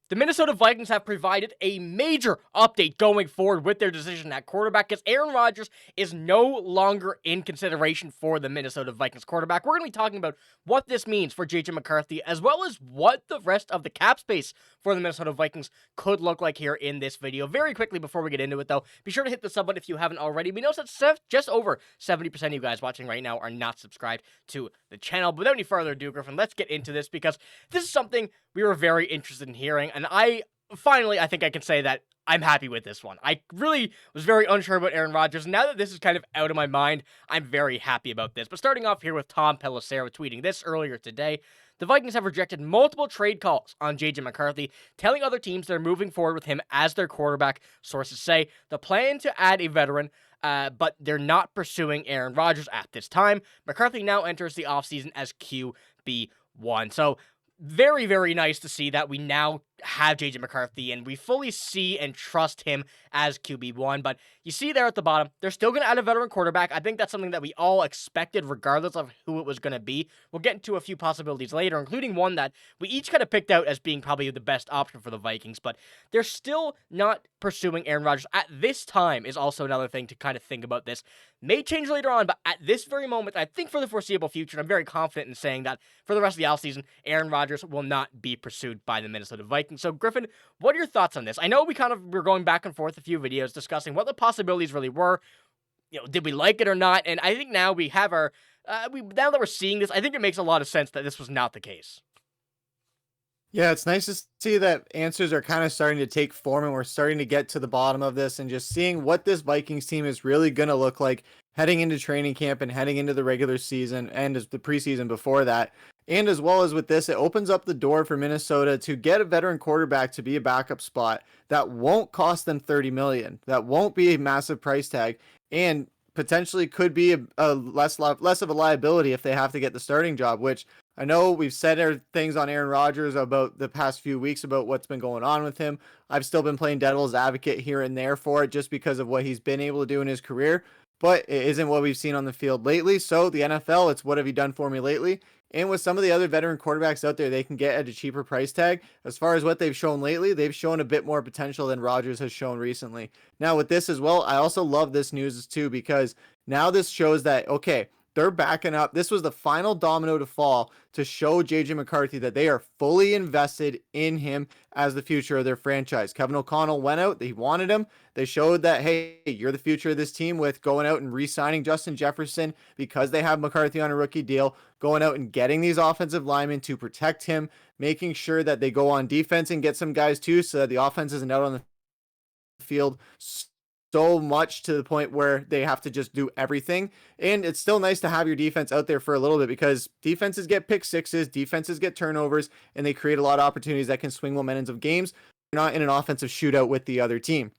The Minnesota Vikings have provided a major update going forward with their decision at quarterback because Aaron Rodgers is no longer in consideration for the Minnesota Vikings quarterback. We're going to be talking about what this means for JJ McCarthy, as well as what the rest of the cap space for the Minnesota Vikings could look like here in this video. Very quickly before we get into it, though, be sure to hit the sub button if you haven't already. We know that just over 70% of you guys watching right now are not subscribed to the channel. But without any further ado, Griffin, let's get into this because this is something we were very interested in hearing, and I think I can say that I'm happy with this one. I really was very unsure about Aaron Rodgers. Now that this is kind of out of my mind, I'm very happy about this. But starting off here with Tom Pelissero tweeting this earlier today, the Vikings have rejected multiple trade calls on JJ McCarthy, telling other teams they're moving forward with him as their quarterback. Sources say the plan to add a veteran, but they're not pursuing Aaron Rodgers at this time. McCarthy now enters the offseason as QB1. So very, very nice to see that we now have JJ McCarthy and we fully see and trust him as QB1. But you see there at the bottom, they're still going to add a veteran quarterback. I think that's something that we all expected regardless of who it was going to be. We'll get into a few possibilities later, including one that we each kind of picked out as being probably the best option for the Vikings. But they're still not pursuing Aaron Rodgers at this time is also another thing to kind of think about this. May change later on, but at this very moment, I think for the foreseeable future, and I'm very confident in saying that for the rest of the offseason, Aaron Rodgers will not be pursued by the Minnesota Vikings. So, Griffin, what are your thoughts on this? I know we were going back and forth a few videos discussing what the possibilities really were. You know, did we like it or not? And I think now we have our, now that we're seeing this, I think it makes a lot of sense that this was not the case. Yeah, it's nice to see that answers are kind of starting to take form and we're starting to get to the bottom of this and just seeing what this Vikings team is really going to look like heading into training camp and heading into the regular season and as the preseason before that. And as well as with this, it opens up the door for Minnesota to get a veteran quarterback to be a backup spot that won't cost them $30 million. That won't be a massive price tag and potentially could be a less of a liability if they have to get the starting job, which I know we've said things on Aaron Rodgers about the past few weeks about what's been going on with him. I've still been playing devil's advocate here and there for it just because of what he's been able to do in his career, but it isn't what we've seen on the field lately. So the NFL, it's what have you done for me lately? And with some of the other veteran quarterbacks out there, they can get at a cheaper price tag. As far as what they've shown lately, they've shown a bit more potential than Rodgers has shown recently. Now with this as well, I also love this news too, because now this shows that, okay, they're backing up. This was the final domino to fall to show JJ McCarthy that they are fully invested in him as the future of their franchise. Kevin O'Connell went out. They wanted him. They showed that, hey, you're the future of this team with going out and re-signing Justin Jefferson because they have McCarthy on a rookie deal, going out and getting these offensive linemen to protect him, making sure that they go on defense and get some guys too so that the offense isn't out on the field so much to the point where they have to just do everything. And it's still nice to have your defense out there for a little bit because defenses get pick sixes, defenses get turnovers, and they create a lot of opportunities that can swing momentums of games. You're not in an offensive shootout with the other team.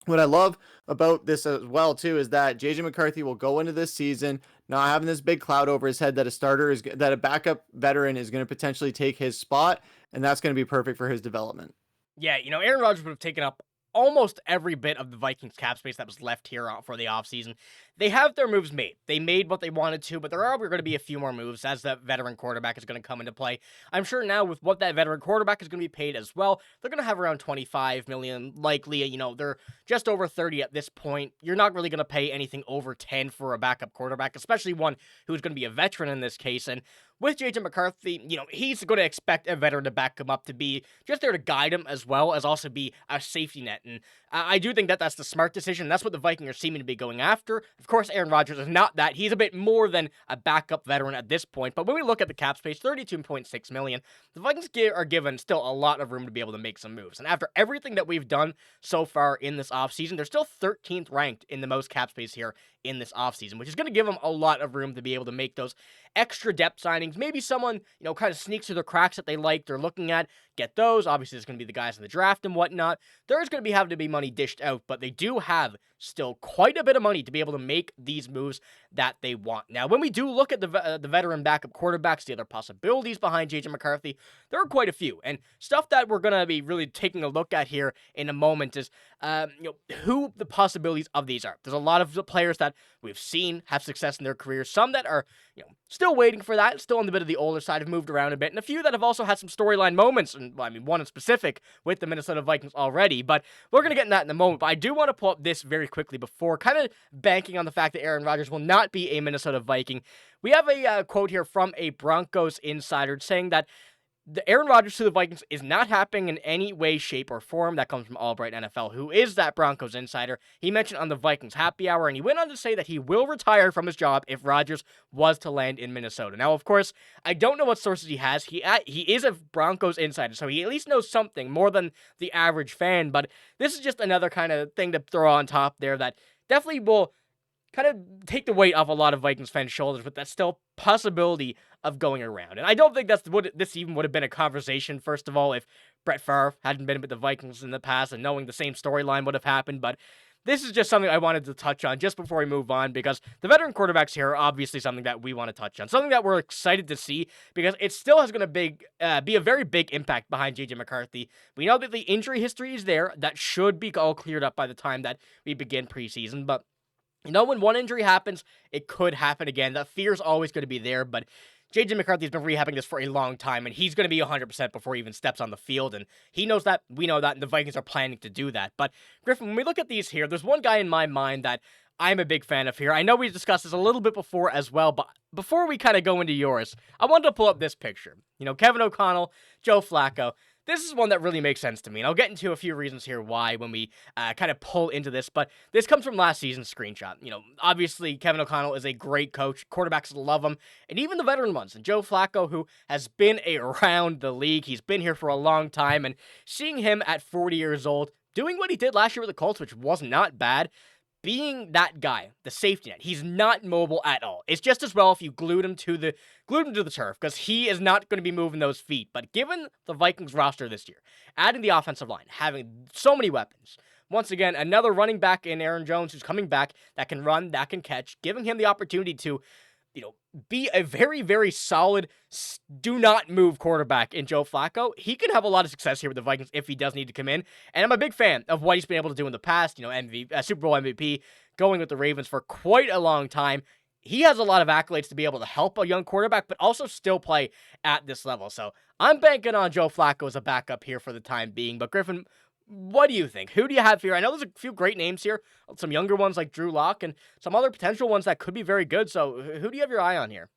What I love about this as well too is that JJ McCarthy will go into this season not having this big cloud over his head that a backup veteran is going to potentially take his spot, and that's going to be perfect for his development. Yeah, you know, Aaron Rodgers would have taken up almost every bit of the Vikings cap space that was left here for the offseason. They have their moves made. They made what they wanted to, but there are going to be a few more moves as that veteran quarterback is going to come into play. I'm sure now with what that veteran quarterback is going to be paid as well, they're going to have around $25 million likely. You know, they're just over 30 at this point. You're not really going to pay anything over 10 for a backup quarterback, especially one who's going to be a veteran in this case. And with JJ McCarthy, you know, he's going to expect a veteran to back him up to be just there to guide him as well as also be a safety net. And I do think that that's the smart decision. That's what the Vikings are seeming to be going after. Of course, Aaron Rodgers is not that. He's a bit more than a backup veteran at this point. But when we look at the cap space, $32.6 million, the Vikings are given still a lot of room to be able to make some moves. And after everything that we've done so far in this offseason, they're still 13th ranked in the most cap space here in this offseason, which is going to give them a lot of room to be able to make those extra depth signings. Maybe someone, you know, kind of sneaks through the cracks that they like, they're looking at, get those. Obviously, there's going to be the guys in the draft and whatnot. There's going to be having to be money dished out, but they do have still quite a bit of money to be able to make these moves that they want. Now, when we do look at the veteran backup quarterbacks, the other possibilities behind JJ McCarthy, there are quite a few. And stuff that we're going to be really taking a look at here in a moment is, who the possibilities of these are. There's a lot of players that we've seen have success in their careers, some that are, still waiting for that, still on the bit of the older side, have moved around a bit, and a few that have also had some storyline moments, and one in specific with the Minnesota Vikings already, but we're going to get in that in a moment. But I do want to pull up this very quickly before kind of banking on the fact that Aaron Rodgers will not be a Minnesota Viking. We have a quote here from a Broncos insider saying that the Aaron Rodgers to the Vikings is not happening in any way, shape, or form. That comes from Albright NFL, who is that Broncos insider. He mentioned on the Vikings happy hour, and he went on to say that he will retire from his job if Rodgers was to land in Minnesota. Now, of course, I don't know what sources he has. He is a Broncos insider, so he at least knows something more than the average fan, but this is just another kind of thing to throw on top there that definitely will kind of take the weight off a lot of Vikings fans' shoulders with that still possibility of going around. And I don't think that's what this even would have been a conversation, first of all, if Brett Favre hadn't been with the Vikings in the past and knowing the same storyline would have happened. But this is just something I wanted to touch on just before we move on, because the veteran quarterbacks here are obviously something that we want to touch on, something that we're excited to see, because it still has going to be a very big impact behind J.J. McCarthy. We know that the injury history is there. That should be all cleared up by the time that we begin preseason, but when one injury happens, it could happen again. That fear is always going to be there, but J.J. McCarthy has been rehabbing this for a long time, and he's going to be 100% before he even steps on the field, and he knows that, we know that, and the Vikings are planning to do that. But, Griffen, when we look at these here, there's one guy in my mind that I'm a big fan of here. I know we discussed this a little bit before as well, but before we kind of go into yours, I wanted to pull up this picture. Kevin O'Connell, Joe Flacco. This is one that really makes sense to me, and I'll get into a few reasons here why when we kind of pull into this, but this comes from last season's screenshot. Obviously, Kevin O'Connell is a great coach. Quarterbacks love him, and even the veteran ones. And Joe Flacco, who has been around the league, he's been here for a long time, and seeing him at 40 years old, doing what he did last year with the Colts, which was not bad, being that guy, the safety net, he's not mobile at all. It's just as well if you glued him to the turf, because he is not going to be moving those feet. But given the Vikings roster this year, adding the offensive line, having so many weapons, once again, another running back in Aaron Jones who's coming back that can run, that can catch, giving him the opportunity to be a very, very solid, do-not-move quarterback in Joe Flacco. He can have a lot of success here with the Vikings if he does need to come in, and I'm a big fan of what he's been able to do in the past. Super Bowl MVP, going with the Ravens for quite a long time. He has a lot of accolades to be able to help a young quarterback, but also still play at this level. So I'm banking on Joe Flacco as a backup here for the time being. But Griffen, what do you think? Who do you have here? I know there's a few great names here, some younger ones like Drew Locke, and some other potential ones that could be very good. So who do you have your eye on here?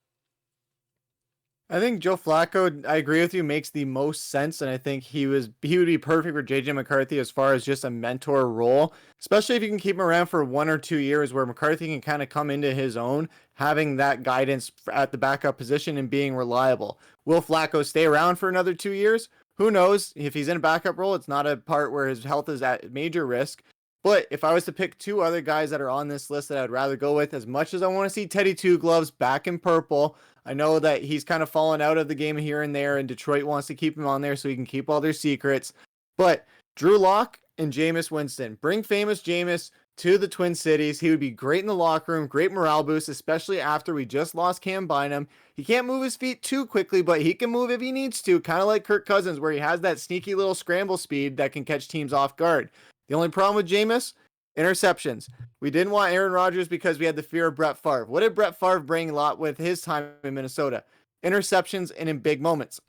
I think Joe Flacco, I agree with you, makes the most sense, and I think he would be perfect for J.J. McCarthy as far as just a mentor role, especially if you can keep him around for 1 or 2 years where McCarthy can kind of come into his own, having that guidance at the backup position and being reliable. Will Flacco stay around for another 2 years? Who knows? If he's in a backup role, it's not a part where his health is at major risk. But if I was to pick 2 other guys that are on this list that I'd rather go with, as much as I want to see Teddy Two Gloves back in purple, I know that he's kind of fallen out of the game here and there, and Detroit wants to keep him on there so he can keep all their secrets. But Drew Locke and Jameis Winston, bring famous Jameis to the Twin Cities. He would be great in the locker room, great morale boost, especially after we just lost Cam Bynum. He can't move his feet too quickly, but he can move if he needs to, kind of like Kirk Cousins, where he has that sneaky little scramble speed that can catch teams off guard. The only problem with Jameis? Interceptions. We didn't want Aaron Rodgers because we had the fear of Brett Favre. What did Brett Favre bring a lot with his time in Minnesota? Interceptions and in big moments.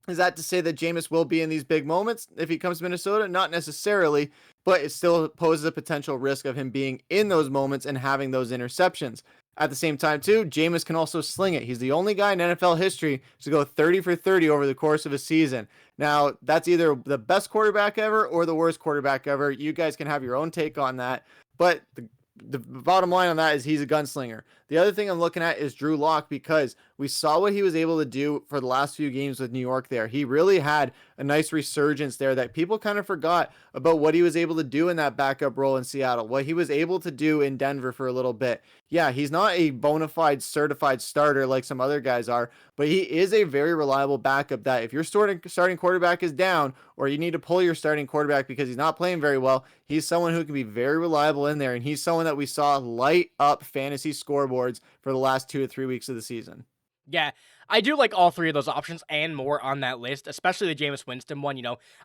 Is that to say that Jameis will be in these big moments if he comes to Minnesota? Not necessarily, but it still poses a potential risk of him being in those moments and having those interceptions. At the same time, too, Jameis can also sling it. He's the only guy in NFL history to go 30 for 30 over the course of a season. Now, that's either the best quarterback ever or the worst quarterback ever. You guys can have your own take on that. But the bottom line on that is he's a gunslinger. The other thing I'm looking at is Drew Locke, because we saw what he was able to do for the last few games with New York there. He really had a nice resurgence there that people kind of forgot about what he was able to do in that backup role in Seattle, what he was able to do in Denver for a little bit. Yeah, he's not a bona fide certified starter like some other guys are, but he is a very reliable backup that if your starting quarterback is down or you need to pull your starting quarterback because he's not playing very well, he's someone who can be very reliable in there, and he's someone that we saw light up fantasy scoreboards for the last 2 or 3 weeks of the season. Yeah, I do like all 3 of those options and more on that list, especially the Jameis Winston one.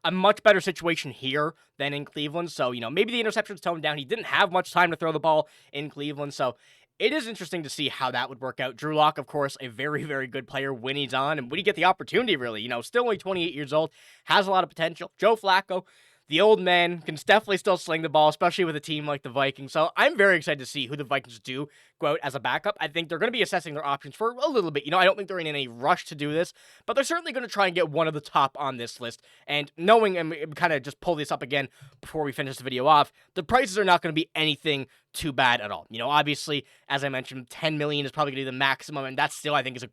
A much better situation here than in Cleveland. So, maybe the interceptions toned down. He didn't have much time to throw the ball in Cleveland. So It is interesting to see how that would work out. Drew Locke, of course, a very, very good player when he's on and when you get the opportunity, really. Still only 28 years old, has a lot of potential. Joe Flacco, the old man, can definitely still sling the ball, especially with a team like the Vikings. So I'm very excited to see who the Vikings do go out as a backup. I think they're going to be assessing their options for a little bit. I don't think they're in any rush to do this, but they're certainly going to try and get one of the top on this list. And knowing, and kind of just pull this up again before we finish the video off, the prices are not going to be anything too bad at all. Obviously, as I mentioned, 10 million is probably going to be the maximum, and that still, I think, is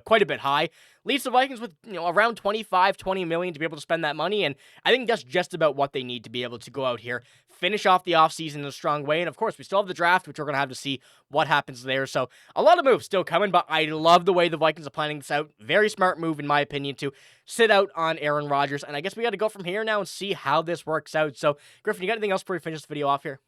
quite a bit high. Leaves the Vikings with, around 25, 20 million to be able to spend that money, and I think that's just about what they need to be able to go out here, finish off the offseason in a strong way, and of course, we still have the draft, which we're going to have to see what happens there, so a lot of moves still coming, but I love the way the Vikings are planning this out. Very smart move, in my opinion, to sit out on Aaron Rodgers, and I guess we got to go from here now and see how this works out. So, Griffen, you got anything else before we finish this video off here?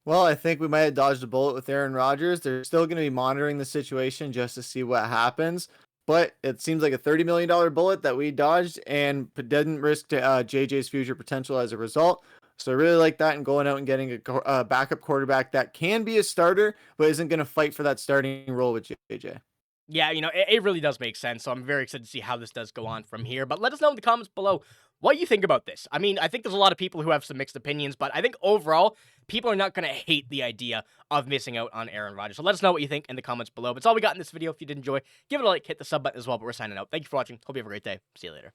Well, I think we might have dodged a bullet with Aaron Rodgers. They're still going to be monitoring the situation just to see what happens. But it seems like a $30 million bullet that we dodged and didn't risk JJ's future potential as a result. So I really like that, and going out and getting a backup quarterback that can be a starter, but isn't going to fight for that starting role with JJ. Yeah, it really does make sense, so I'm very excited to see how this does go on from here. But let us know in the comments below what you think about this. I mean, I think there's a lot of people who have some mixed opinions, but I think overall, people are not going to hate the idea of missing out on Aaron Rodgers. So let us know what you think in the comments below. But that's all we got in this video. If you did enjoy, give it a like, hit the sub button as well. But we're signing out. Thank you for watching. Hope you have a great day. See you later.